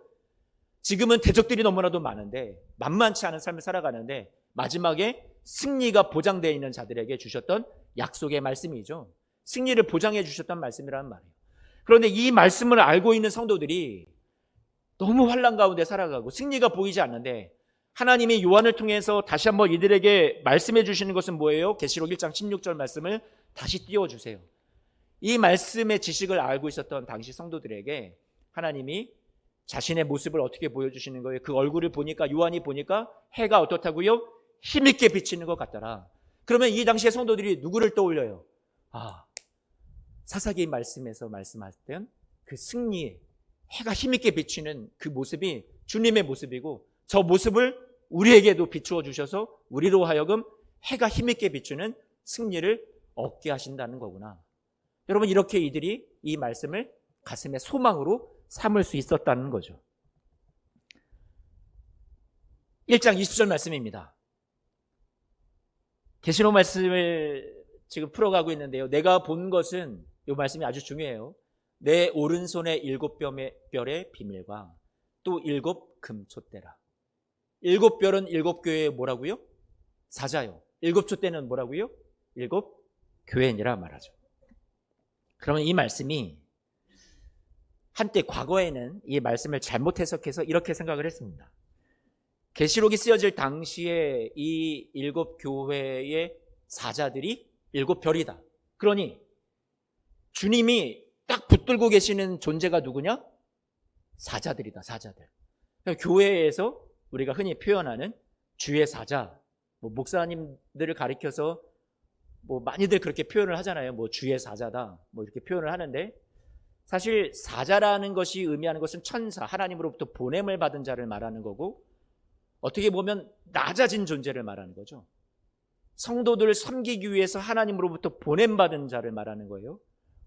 지금은 대적들이 너무나도 많은데 만만치 않은 삶을 살아가는데 마지막에 승리가 보장되어 있는 자들에게 주셨던 약속의 말씀이죠. 승리를 보장해 주셨던 말씀이라는 말이에요. 그런데 이 말씀을 알고 있는 성도들이 너무 환난 가운데 살아가고 승리가 보이지 않는데 하나님이 요한을 통해서 다시 한번 이들에게 말씀해 주시는 것은 뭐예요? 계시록 1장 16절 말씀을 다시 띄워주세요. 이 말씀의 지식을 알고 있었던 당시 성도들에게 하나님이 자신의 모습을 어떻게 보여주시는 거예요? 그 얼굴을 보니까 요한이 보니까 해가 어떻다고요? 힘있게 비치는 것 같더라. 그러면 이 당시의 성도들이 누구를 떠올려요? 사사기 말씀에서 말씀하셨던 그 승리, 해가 힘있게 비치는 그 모습이 주님의 모습이고 저 모습을 우리에게도 비추어 주셔서 우리로 하여금 해가 힘있게 비추는 승리를 얻게 하신다는 거구나. 여러분 이렇게 이들이 이 말씀을 가슴의 소망으로 삼을 수 있었다는 거죠. 1장 20절 말씀입니다. 계시록 말씀을 지금 풀어가고 있는데요. 내가 본 것은 이 말씀이 아주 중요해요. 내 오른손의 7별의 비밀과 또 7 금촛대라. 7별은 7교회의 뭐라고요? 사자요. 7촛대는 뭐라고요? 7 교회니라 말하죠. 그러면 이 말씀이 한때 과거에는 이 말씀을 잘못 해석해서 이렇게 생각을 했습니다. 계시록이 쓰여질 당시에 이 7 교회의 사자들이 7별이다. 그러니 주님이 딱 붙들고 계시는 존재가 누구냐? 사자들이다. 사자들. 교회에서 우리가 흔히 표현하는 주의 사자, 목사님들을 가리켜서 많이들 그렇게 표현을 하잖아요. 주의 사자다. 이렇게 표현을 하는데 사실 사자라는 것이 의미하는 것은 천사, 하나님으로부터 보냄을 받은 자를 말하는 거고 어떻게 보면 낮아진 존재를 말하는 거죠. 성도들을 섬기기 위해서 하나님으로부터 보냄받은 자를 말하는 거예요.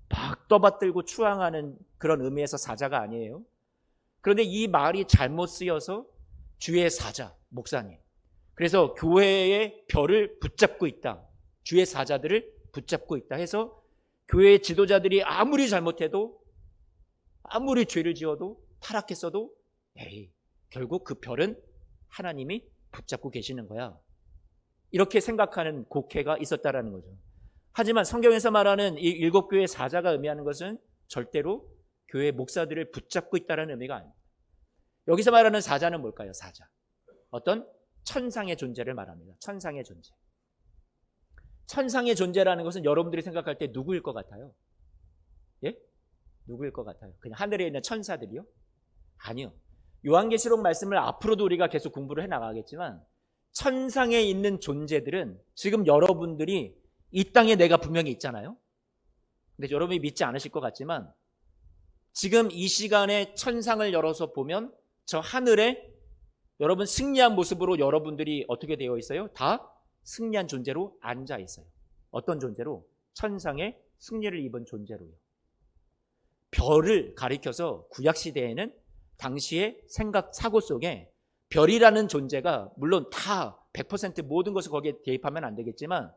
막 떠받들고 추앙하는 그런 의미에서 사자가 아니에요. 그런데 이 말이 잘못 쓰여서 주의 사자, 목사님. 그래서 교회의 별을 붙잡고 있다. 주의 사자들을 붙잡고 있다 해서 교회의 지도자들이 아무리 잘못해도 아무리 죄를 지어도 타락했어도 결국 그 별은 하나님이 붙잡고 계시는 거야. 이렇게 생각하는 곡해가 있었다라는 거죠. 하지만 성경에서 말하는 이 7교회의 사자가 의미하는 것은 절대로 교회 목사들을 붙잡고 있다는 의미가 아닙니다. 여기서 말하는 사자는 뭘까요? 사자. 어떤 천상의 존재를 말합니다. 천상의 존재. 천상의 존재라는 것은 여러분들이 생각할 때 누구일 것 같아요? 예? 누구일 것 같아요? 그냥 하늘에 있는 천사들이요? 아니요. 요한계시록 말씀을 앞으로도 우리가 계속 공부를 해나가겠지만 천상에 있는 존재들은 지금 여러분들이 이 땅에 내가 분명히 있잖아요. 근데 여러분이 믿지 않으실 것 같지만 지금 이 시간에 천상을 열어서 보면 저 하늘에 여러분 승리한 모습으로 여러분들이 어떻게 되어 있어요? 다 승리한 존재로 앉아 있어요. 어떤 존재로? 천상의 승리를 입은 존재로요. 별을 가리켜서 구약시대에는 당시의 생각, 사고 속에 별이라는 존재가 물론 다 100% 모든 것을 거기에 대입하면 안 되겠지만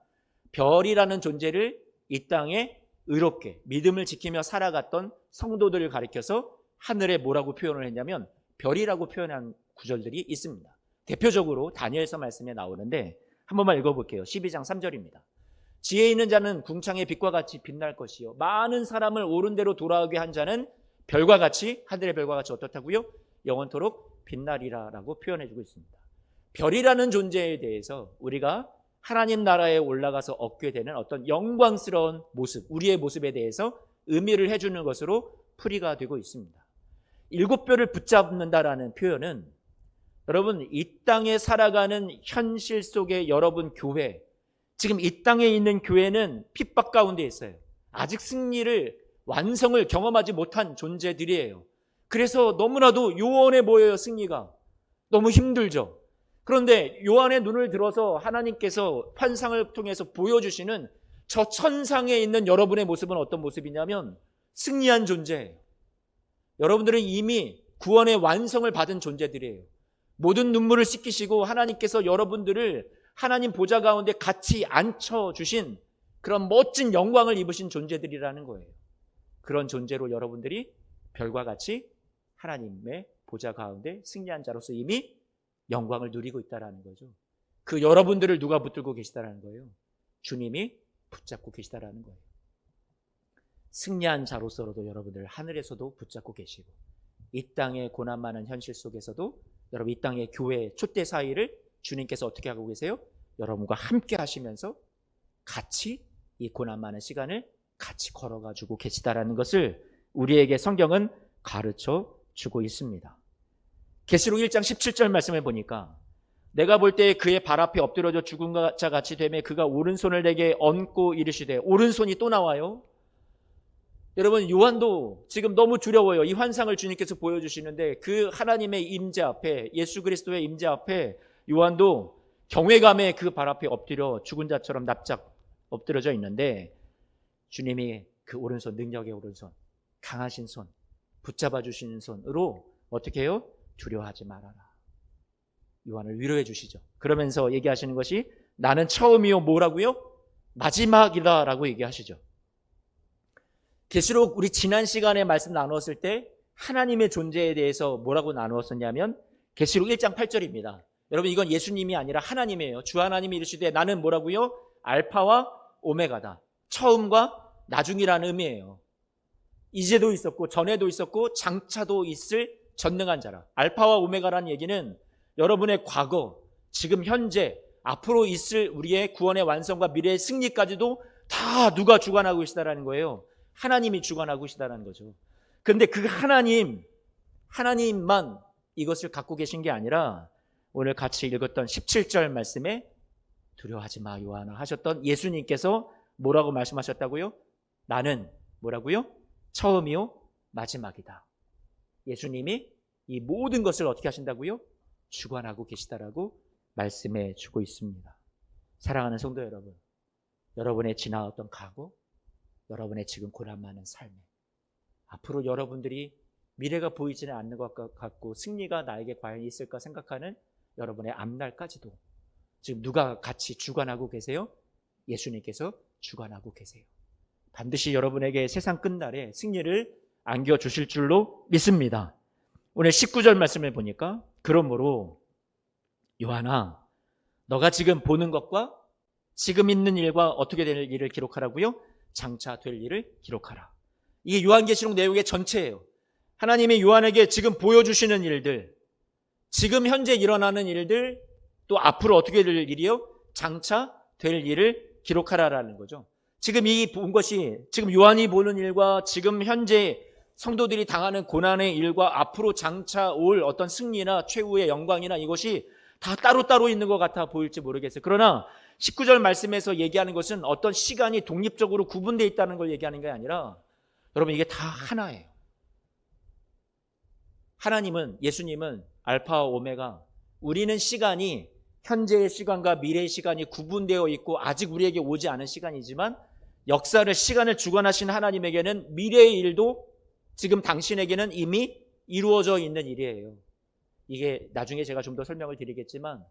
별이라는 존재를 이 땅에 의롭게 믿음을 지키며 살아갔던 성도들을 가리켜서 하늘에 뭐라고 표현을 했냐면 별이라고 표현한 구절들이 있습니다. 대표적으로 다니엘서 말씀에 나오는데 한 번만 읽어볼게요. 12장 3절입니다. 지혜 있는 자는 궁창의 빛과 같이 빛날 것이요 많은 사람을 옳은 대로 돌아오게 한 자는 별과 같이 하늘의 별과 같이 어떻다고요? 영원토록 빛나리라 라고 표현해주고 있습니다. 별이라는 존재에 대해서 우리가 하나님 나라에 올라가서 얻게 되는 어떤 영광스러운 모습, 우리의 모습에 대해서 의미를 해주는 것으로 풀이가 되고 있습니다. 7별을 붙잡는다라는 표현은 여러분 이 땅에 살아가는 현실 속에 여러분 교회, 지금 이 땅에 있는 교회는 핍박 가운데 있어요. 아직 승리를 완성을 경험하지 못한 존재들이에요. 그래서 너무나도 요원해 보여요. 승리가 너무 힘들죠. 그런데 요한의 눈을 들어서 하나님께서 환상을 통해서 보여주시는 저 천상에 있는 여러분의 모습은 어떤 모습이냐면 승리한 존재예요. 여러분들은 이미 구원의 완성을 받은 존재들이에요. 모든 눈물을 씻기시고 하나님께서 여러분들을 하나님 보좌 가운데 같이 앉혀주신 그런 멋진 영광을 입으신 존재들이라는 거예요. 그런 존재로 여러분들이 별과 같이 하나님의 보좌 가운데 승리한 자로서 이미 영광을 누리고 있다는 거죠. 그 여러분들을 누가 붙들고 계시다는 거예요? 주님이 붙잡고 계시다는 거예요. 승리한 자로서로도 여러분들 하늘에서도 붙잡고 계시고 이 땅의 고난 많은 현실 속에서도 여러분 이 땅의 교회 촛대 사이를 주님께서 어떻게 하고 계세요? 여러분과 함께 하시면서 같이 이 고난 많은 시간을 같이 걸어가지고 계시다라는 것을 우리에게 성경은 가르쳐 주고 있습니다. 계시록 1장 17절 말씀을 보니까 내가 볼 때 그의 발 앞에 엎드려져 죽은 자 같이 되매 그가 오른손을 내게 얹고 이르시되 오른손이 또 나와요. 여러분 요한도 지금 너무 두려워요. 이 환상을 주님께서 보여주시는데 그 하나님의 임재 앞에 예수 그리스도의 임재 앞에 요한도 경외감에 그 발 앞에 엎드려 죽은 자처럼 납작 엎드려져 있는데 주님이 그 오른손 능력의 오른손 강하신 손 붙잡아 주시는 손으로 어떻게 해요? 두려워하지 말아라. 요한을 위로해 주시죠. 그러면서 얘기하시는 것이 나는 처음이요 뭐라고요? 마지막이다 라고 얘기하시죠. 계시록 우리 지난 시간에 말씀 나누었을 때 하나님의 존재에 대해서 뭐라고 나누었었냐면 계시록 1장 8절입니다. 여러분 이건 예수님이 아니라 하나님이에요. 주 하나님이 이르시되 나는 뭐라고요? 알파와 오메가다. 처음과 나중이라는 의미예요. 이제도 있었고 전에도 있었고 장차도 있을 전능한 자라. 알파와 오메가라는 얘기는 여러분의 과거, 지금 현재, 앞으로 있을 우리의 구원의 완성과 미래의 승리까지도 다 누가 주관하고 계시다라는 거예요. 하나님이 주관하고 계시다는 거죠. 그런데 그 하나님만 이것을 갖고 계신 게 아니라 오늘 같이 읽었던 17절 말씀에 두려워하지 마 요한아 하셨던 예수님께서 뭐라고 말씀하셨다고요? 나는 뭐라고요? 처음이요 마지막이다. 예수님이 이 모든 것을 어떻게 하신다고요? 주관하고 계시다라고 말씀해 주고 있습니다. 사랑하는 성도 여러분, 여러분의 지나왔던 과거, 여러분의 지금 고난 많은 삶에 앞으로 여러분들이 미래가 보이지는 않는 것 같고 승리가 나에게 과연 있을까 생각하는 여러분의 앞날까지도 지금 누가 같이 주관하고 계세요? 예수님께서 주관하고 계세요. 반드시 여러분에게 세상 끝날에 승리를 안겨주실 줄로 믿습니다. 오늘 19절 말씀을 보니까 그러므로 요한아 너가 지금 보는 것과 지금 있는 일과 어떻게 될 일을 기록하라고요? 장차 될 일을 기록하라. 이게 요한계시록 내용의 전체예요. 하나님이 요한에게 지금 보여주시는 일들, 지금 현재 일어나는 일들, 또 앞으로 어떻게 될 일이요? 장차 될 일을 기록하라라는 거죠. 지금 이 본 것이 지금 요한이 보는 일과 지금 현재 성도들이 당하는 고난의 일과 앞으로 장차 올 어떤 승리나 최후의 영광이나 이것이 다 따로따로 있는 것 같아 보일지 모르겠어요. 그러나 19절 말씀에서 얘기하는 것은 어떤 시간이 독립적으로 구분되어 있다는 걸 얘기하는 게 아니라 여러분 이게 다 하나예요. 하나님은 예수님은 알파와 오메가 우리는 시간이 현재의 시간과 미래의 시간이 구분되어 있고 아직 우리에게 오지 않은 시간이지만 역사를 시간을 주관하신 하나님에게는 미래의 일도 지금 당신에게는 이미 이루어져 있는 일이에요. 이게 나중에 제가 좀 더 설명을 드리겠지만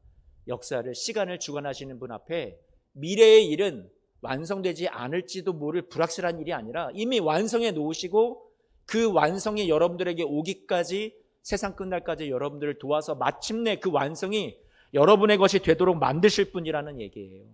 역사를, 시간을 주관하시는 분 앞에 미래의 일은 완성되지 않을지도 모를 불확실한 일이 아니라 이미 완성해 놓으시고 그 완성이 여러분들에게 오기까지, 세상 끝날까지 여러분들을 도와서 마침내 그 완성이 여러분의 것이 되도록 만드실 분이라는 얘기예요.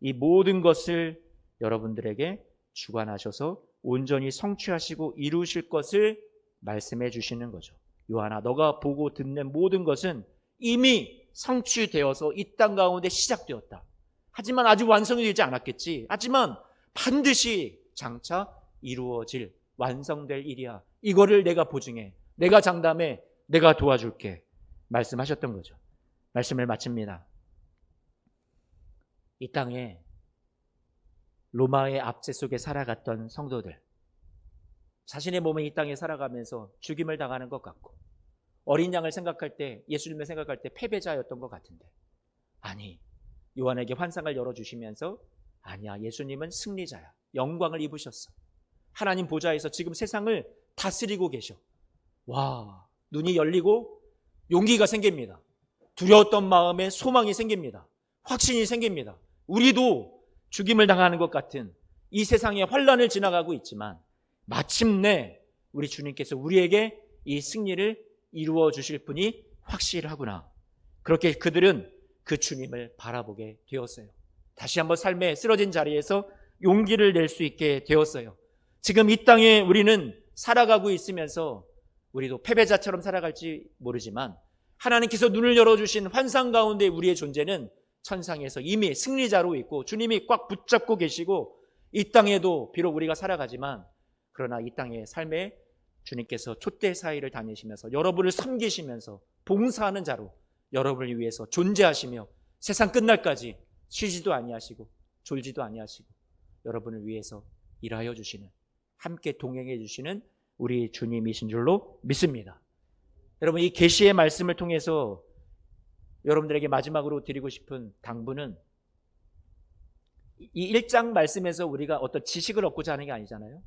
이 모든 것을 여러분들에게 주관하셔서 온전히 성취하시고 이루실 것을 말씀해 주시는 거죠. 요한아, 너가 보고 듣는 모든 것은 이미 성취되어서 이 땅 가운데 시작되었다. 하지만 아직 완성이 되지 않았겠지. 하지만 반드시 장차 이루어질, 완성될 일이야. 이거를 내가 보증해, 내가 장담해, 내가 도와줄게 말씀하셨던 거죠. 말씀을 마칩니다. 이 땅에 로마의 압제 속에 살아갔던 성도들, 자신의 몸에 이 땅에 살아가면서 죽임을 당하는 것 같고, 어린 양을 생각할 때, 예수님을 생각할 때 패배자였던 것 같은데, 아니, 요한에게 환상을 열어주시면서 아니야, 예수님은 승리자야. 영광을 입으셨어. 하나님 보좌에서 지금 세상을 다스리고 계셔. 와, 눈이 열리고 용기가 생깁니다. 두려웠던 마음에 소망이 생깁니다. 확신이 생깁니다. 우리도 죽임을 당하는 것 같은 이 세상의 환란을 지나가고 있지만 마침내 우리 주님께서 우리에게 이 승리를 이루어 주실 분이 확실하구나. 그렇게 그들은 그 주님을 바라보게 되었어요. 다시 한번 삶의 쓰러진 자리에서 용기를 낼 수 있게 되었어요. 지금 이 땅에 우리는 살아가고 있으면서 우리도 패배자처럼 살아갈지 모르지만 하나님께서 눈을 열어주신 환상 가운데 우리의 존재는 천상에서 이미 승리자로 있고 주님이 꽉 붙잡고 계시고, 이 땅에도 비록 우리가 살아가지만 그러나 이 땅의 삶에 주님께서 촛대 사이를 다니시면서 여러분을 섬기시면서 봉사하는 자로 여러분을 위해서 존재하시며 세상 끝날까지 쉬지도 아니하시고 졸지도 아니하시고 여러분을 위해서 일하여 주시는, 함께 동행해 주시는 우리 주님이신 줄로 믿습니다. 여러분, 이 계시의 말씀을 통해서 여러분들에게 마지막으로 드리고 싶은 당부는, 이 1장 말씀에서 우리가 어떤 지식을 얻고자 하는 게 아니잖아요.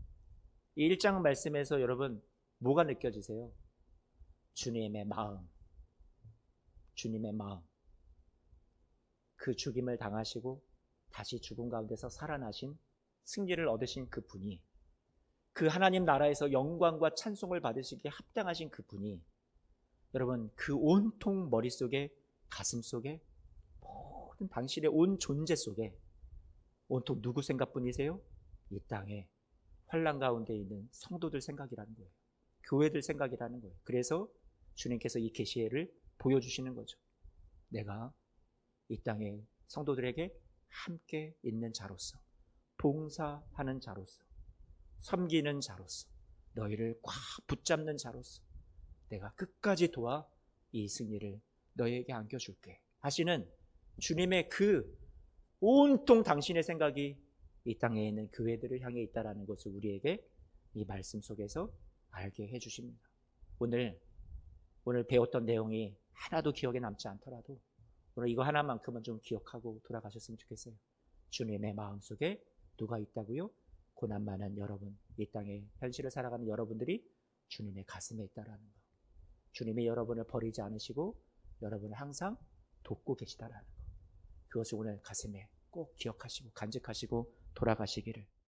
이 1장 말씀에서 여러분 뭐가 느껴지세요? 주님의 마음, 주님의 마음. 그 죽임을 당하시고 다시 죽음 가운데서 살아나신, 승리를 얻으신 그 분이, 그 하나님 나라에서 영광과 찬송을 받으시기에 합당하신 그 분이 여러분 그 온통 머릿속에, 가슴속에, 모든 당신의 온 존재 속에 온통 누구 생각뿐이세요? 이 땅에 환난 가운데 있는 성도들 생각이라는 거예요. 교회들 생각이라는 거예요. 그래서 주님께서 이 계시를 보여주시는 거죠. 내가 이 땅의 성도들에게 함께 있는 자로서, 봉사하는 자로서, 섬기는 자로서, 너희를 꽉 붙잡는 자로서 내가 끝까지 도와 이 승리를 너희에게 안겨줄게 하시는 주님의 그 온통 당신의 생각이 이 땅에 있는 교회들을 향해 있다는 것을 우리에게 이 말씀 속에서 알게 해주십니다. 오늘 배웠던 내용이 하나도 기억에 남지 않더라도 오늘 이거 하나만큼은 좀 기억하고 돌아가셨으면 좋겠어요. 주님의 마음속에 누가 있다고요? 고난 많은 여러분, 이 땅의 현실을 살아가는 여러분들이 주님의 가슴에 있다라는 것. 주님이 여러분을 버리지 않으시고 여러분을 항상 돕고 계시다라는 것. 그것을 오늘 가슴에 꼭 기억하시고 간직하시고 돌아가시기를